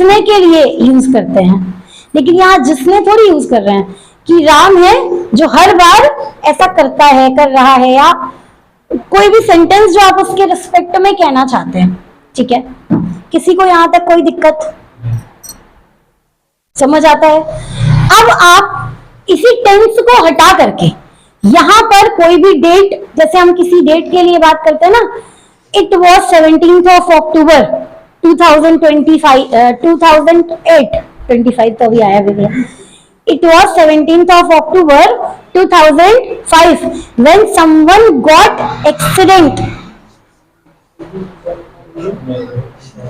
जिसने के लिए यूज करते हैं, लेकिन यहाँ जिसने थोड़ी यूज कर रहे हैं कि राम है जो हर बार ऐसा करता है, कर रहा है, या कोई भी सेंटेंस जो आप उसके रिस्पेक्ट में कहना चाहते हैं। ठीक है, किसी को यहां तक कोई दिक्कत समझ आता है? अब आप इसी टेंस को हटा करके यहां पर कोई भी डेट, जैसे हम किसी डेट के लिए बात करते हैं ना, it was 17th of October 2025 2008 25 तो अभी आया भी। It was 17th of October 2005 when someone got accident,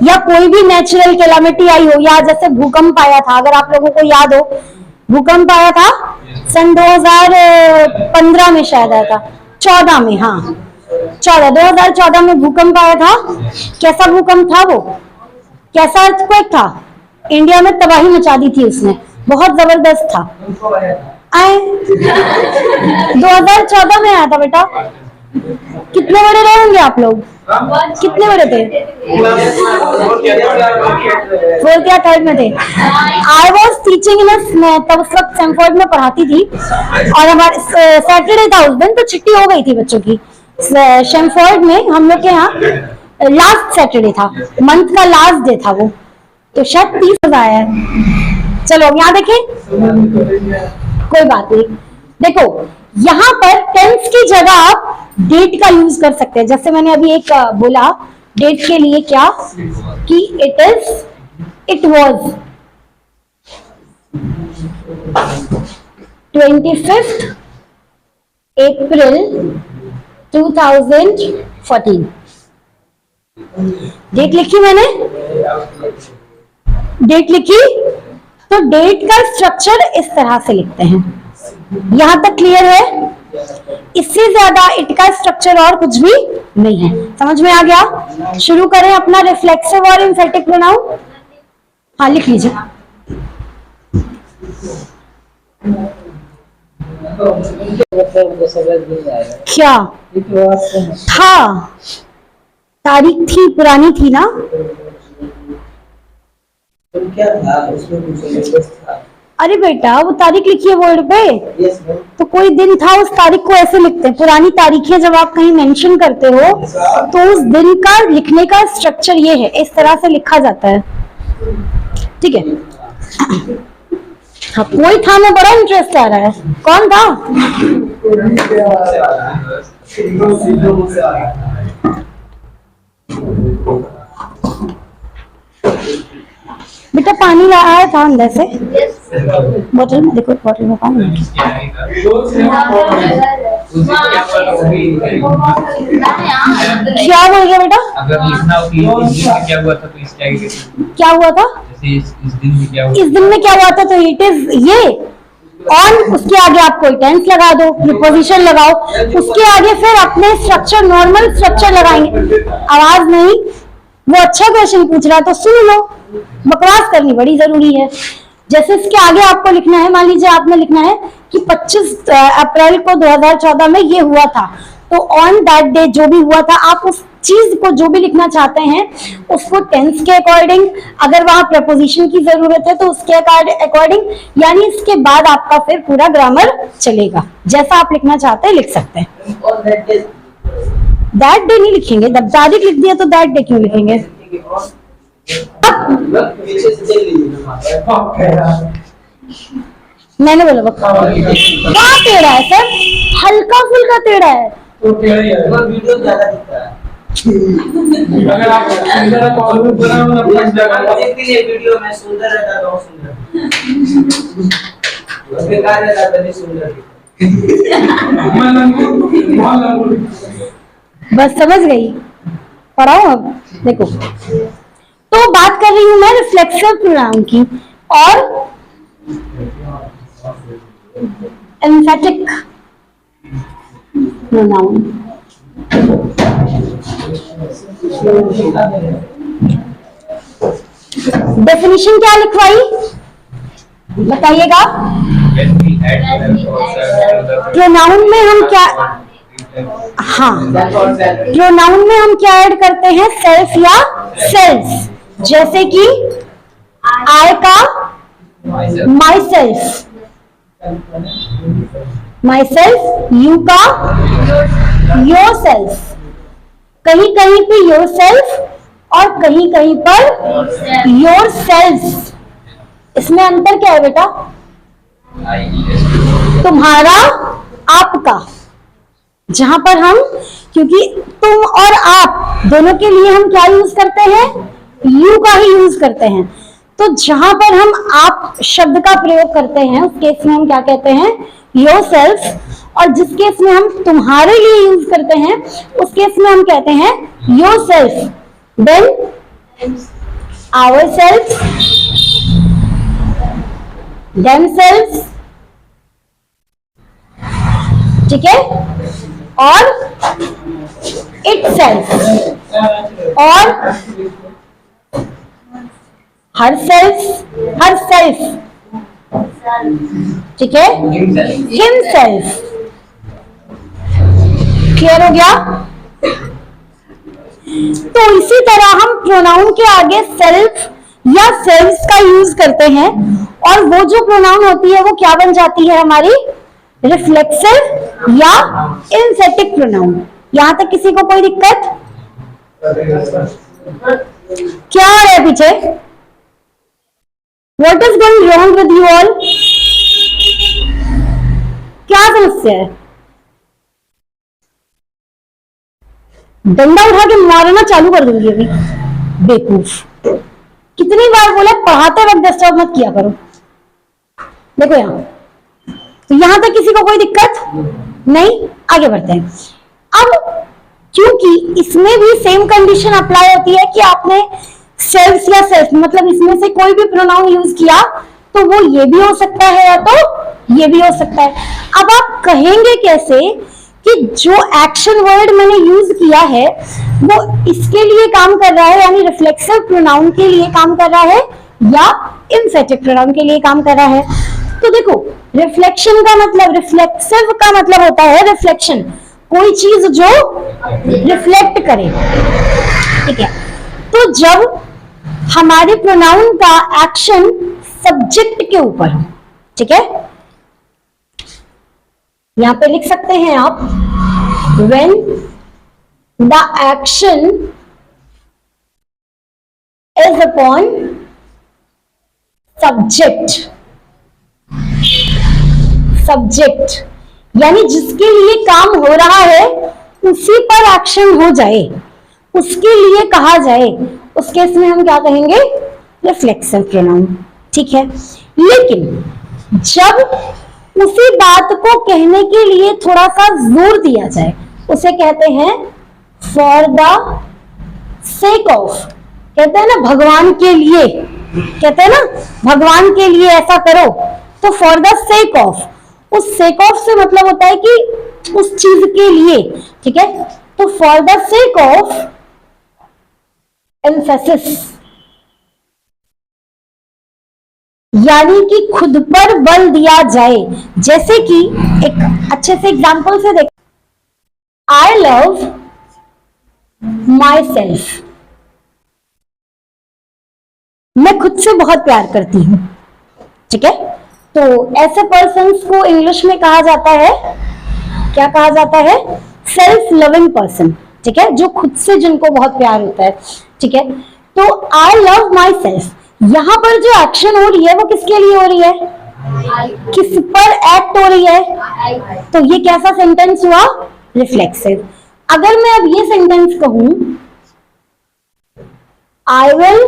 या कोई भी नेचुरल कैलामिटी आई हो, या जैसे भूकंप आया था, अगर आप लोगों को याद हो भूकंप आया था सन 2015 में, शायद आया था 14 में, हाँ 2014 में भूकंप आया था। कैसा भूकंप था वो, कैसा अर्थक्वेक था? इंडिया में तबाही मचा दी थी उसने, बहुत जबरदस्त था। 2014 में आया था बेटा। कितने बड़े रहे होंगे आप लोग? कितने बड़े थे? 4th या 3rd में थे। आई वॉज टीचिंग इन, तब उस वक्त सैमफोर्ड में पढ़ाती थी, और हमारे सैटरडे था उस दिन, तो छुट्टी हो गई थी बच्चों की। सैमफोर्ड में हम लोग के यहाँ लास्ट सैटरडे था, मंथ का लास्ट डे था वो, तो शायद 30 आया है। चलो यहाँ देखें, कोई बात नहीं। देखो यहाँ पर टेंस की जगह आप डेट का यूज कर सकते हैं। जैसे मैंने अभी एक बोला डेट के लिए क्या, कि it was 25th April 2014। Date लिखी मैंने, डेट लिखी, तो डेट का स्ट्रक्चर इस तरह से लिखते हैं। यहां तक क्लियर है? इससे ज्यादा इट का स्ट्रक्चर और कुछ भी नहीं है। समझ में आ गया? शुरू करें अपना रिफ्लेक्सिव और एम्फेटिक प्रोनाउन। हाँ लिख लीजिए। क्या था? तारीख थी, पुरानी थी ना? क्या था उसमें? कुछ था। अरे बेटा वो तारीख लिखी है बोर्ड पे, तो कोई दिन था, उस तारीख को ऐसे लिखते हैं। पुरानी तारीखें जब आप कहीं मेंशन करते हो तो उस दिन का लिखने का स्ट्रक्चर ये है, इस तरह से लिखा जाता है। ठीक है, हाँ कोई था में बड़ा इंटरेस्ट आ रहा है। कौन था? बेटा पानी लाया था अंदर से, बोतल में देखो, बोतल में पानी। क्या बोल गया बेटा? अगर लिखना हो कि क्या हुआ था तो इसका क्या हुआ था? इस दिन में क्या हुआ? इस दिन में क्या हुआ था? तो इट इज ये ऑन, उसके आगे आप कोई टेंस लगा दो, प्रीपोजिशन लगाओ, उसके आगे फिर अपने स्ट्रक्चर, नॉर्मल स्ट्रक्चर लगाएंगे। आवाज नहीं, वो अच्छा क्वेश्चन पूछ रहा है तो सुन लो, बकवास करनी बड़ी जरूरी है। जैसे इसके आगे आपको लिखना है, मान लीजिए आपने लिखना है कि 25 अप्रैल को 2014 में ये हुआ था, तो ऑन दैट डे जो भी हुआ था, आप उस चीज को जो भी लिखना चाहते हैं उसको टेंस के अकॉर्डिंग, अगर वहां प्रपोजिशन की जरूरत है तो उसके अकॉर्डिंग, यानी इसके बाद आपका फिर पूरा ग्रामर चलेगा। जैसा आप लिखना चाहते हैं लिख सकते हैं। दैट डे नहीं लिखेंगे, जब तारीख लिख दिया तो दैट डे क्यों लिखेंगे? मैंने बोला क्या टेढ़ा है सर? हल्का फुल्का टेढ़ा है। वीडियो ज्यादा दिखता है। अगर आप वीडियो में सुंदर रहता तो सुंदर, बस समझ गई। पढ़ाओ अब देखो, तो बात कर रही हूं मैं रिफ्लेक्सिव प्रोनाउन की और एम्फेटिक प्रोनाउन। डेफिनेशन क्या लिखवाई बताइएगा? प्रोनाउन में हम क्या, हाँ प्रोनाउन में हम क्या ऐड करते हैं? सेल्फ या सेल्स। जैसे कि my self, my self, you का योर सेल्फ, कहीं कहीं पे योर सेल्फ और कहीं कहीं पर योर सेल्फ। इसमें अंतर क्या है बेटा? तुम्हारा, आपका। जहां पर हम, क्योंकि तुम और आप दोनों के लिए हम क्या यूज करते हैं? यू का ही यूज करते हैं। तो जहां पर हम आप शब्द का प्रयोग करते हैं उस केस में हम क्या कहते हैं? Your self. और जिस केस में हम तुम्हारे लिए यूज करते हैं उस केस में हम कहते हैं yourself, then ourself, themself, ठीक है, और इट सेल्फ, और हर सेल्फ, हर सेल्फ, ठीक है, हिम सेल्फ। क्लियर हो गया? तो इसी तरह हम प्रोनाउन के आगे सेल्फ या सेल्फ्स का यूज करते हैं और वो जो प्रोनाउन होती है वो क्या बन जाती है हमारी? रिफ्लेक्सिव या एम्फेटिक प्रोनाउन। यहां तक किसी को कोई दिक्कत? क्या हो रहा है पीछे? What is going wrong with you all? क्या समस्या है? डंडा उठा के मारना चालू कर दूंगी अभी, बेवकूफ। कितनी बार बोला पढ़ाते वक्त डिस्टर्ब मत किया करो। देखो यहां, तो यहां तक किसी को कोई दिक्कत नहीं? आगे बढ़ते हैं। अब क्योंकि इसमें भी सेम कंडीशन अप्लाई होती है कि आपने सेल्फ या सेल्फ मतलब इसमें से कोई भी प्रोनाउन यूज किया तो वो ये भी हो सकता है या तो ये भी हो सकता है। अब आप कहेंगे कैसे कि जो एक्शन वर्ड मैंने यूज किया है वो इसके लिए काम कर रहा है, यानी रिफ्लेक्सिव प्रोनाउन के लिए काम कर रहा है या एम्फेटिक प्रोनाउन के लिए काम कर रहा है? तो देखो, रिफ्लेक्शन का मतलब, रिफ्लेक्सिव का मतलब होता है रिफ्लेक्शन, कोई चीज जो रिफ्लेक्ट करे, ठीक है। तो जब हमारे प्रोनाउन का एक्शन सब्जेक्ट के ऊपर हो, ठीक है, यहां पे लिख सकते हैं आप, when the action is upon subject, यानी जिसके लिए काम हो रहा है उसी पर एक्शन हो जाए, उसके लिए कहा जाए, उस केस में हम क्या कहेंगे? रिफ्लेक्सिव प्रोनाउन, ठीक है। लेकिन जब उसी बात को कहने के लिए थोड़ा सा जोर दिया जाए, उसे कहते हैं फॉर द सेक ऑफ, कहते हैं ना भगवान के लिए, कहते हैं ना भगवान के लिए ऐसा करो, तो फॉर द सेक ऑफ, उस सेक ऑफ से मतलब होता है कि उस चीज के लिए, ठीक है। तो for the sake of emphasis, यानी कि खुद पर बल दिया जाए। जैसे कि एक अच्छे से एग्जांपल से देख, आई लव माई सेल्फ, मैं खुद से बहुत प्यार करती हूं, ठीक है। तो ऐसे पर्सन्स को इंग्लिश में कहा जाता है, क्या कहा जाता है? सेल्फ लविंग पर्सन, ठीक है, जो खुद से जिनको बहुत प्यार होता है, ठीक है। तो आई लव माई सेल्फ, यहां पर जो एक्शन हो रही है वो किसके लिए हो रही है? किस पर एक्ट हो रही है? तो ये कैसा सेंटेंस हुआ? रिफ्लेक्सिव। अगर मैं अब ये सेंटेंस कहूं, I will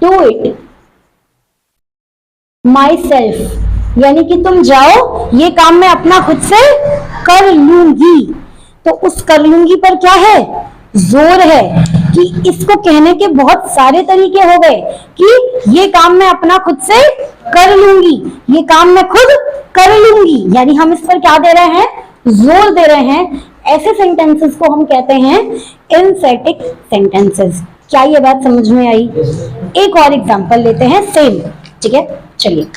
do it my self, यानी कि तुम जाओ, ये काम मैं अपना खुद से कर लूंगी, तो उस कर लूंगी पर क्या है? जोर है कि इसको कहने के बहुत सारे तरीके हो गए कि ये काम मैं अपना खुद से कर लूंगी, ये काम मैं खुद कर लूंगी, यानी हम इस पर क्या दे रहे हैं? जोर दे रहे हैं। ऐसे सेंटेंसेस को हम कहते हैं एम्फेटिक सेंटेंसेस। क्या ये बात समझ में आई? एक और एग्जांपल लेते हैं सेम, ठीक है, चलिए।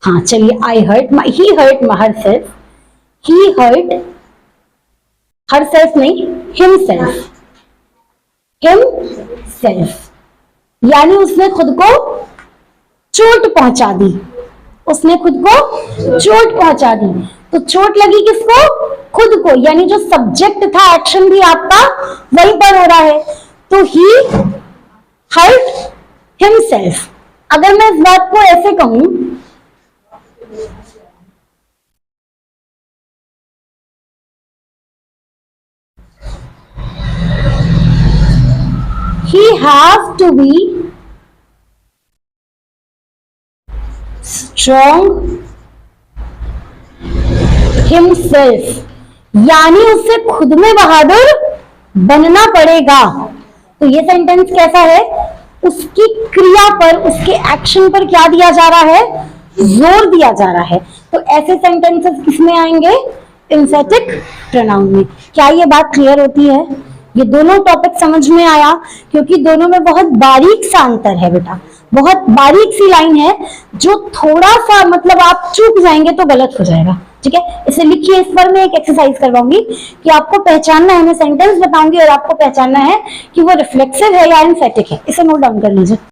हाँ चलिए, I hurt my, he hurt herself, he hurt herself नहीं, हिम सेल्फ, यानी उसने खुद को चोट पहुंचा दी, उसने खुद को चोट पहुंचा दी। तो चोट लगी किसको? खुद को, यानी जो सब्जेक्ट था एक्शन भी आपका वहीं पर हो रहा है। तो ही हर्ट हिमसेल्फ। अगर मैं इस बात को ऐसे कहूं, he has to be strong himself, यानी उसे खुद में बहादुर बनना पड़ेगा। तो ये सेंटेंस कैसा है? उसकी क्रिया पर, उसके एक्शन पर क्या दिया जा रहा है? जोर दिया जा रहा है। तो ऐसे सेंटेंसेस किसमें आएंगे? एम्फेटिक प्रोनाउन में। क्या ये बात क्लियर होती है? ये दोनों टॉपिक समझ में आया? क्योंकि दोनों में बहुत बारीक सा अंतर है बेटा, बहुत बारीक सी लाइन है, जो थोड़ा सा मतलब आप चूक जाएंगे तो गलत हो जाएगा। ठीक है, इसे लिखिए। इस पर मैं एक एक्सरसाइज करवाऊंगी कि आपको पहचानना है, मैं सेंटेंस बताऊंगी और आपको पहचानना है कि वो रिफ्लेक्सिव है या एम्फेटिक है। इसे नोट डाउन कर लीजिए।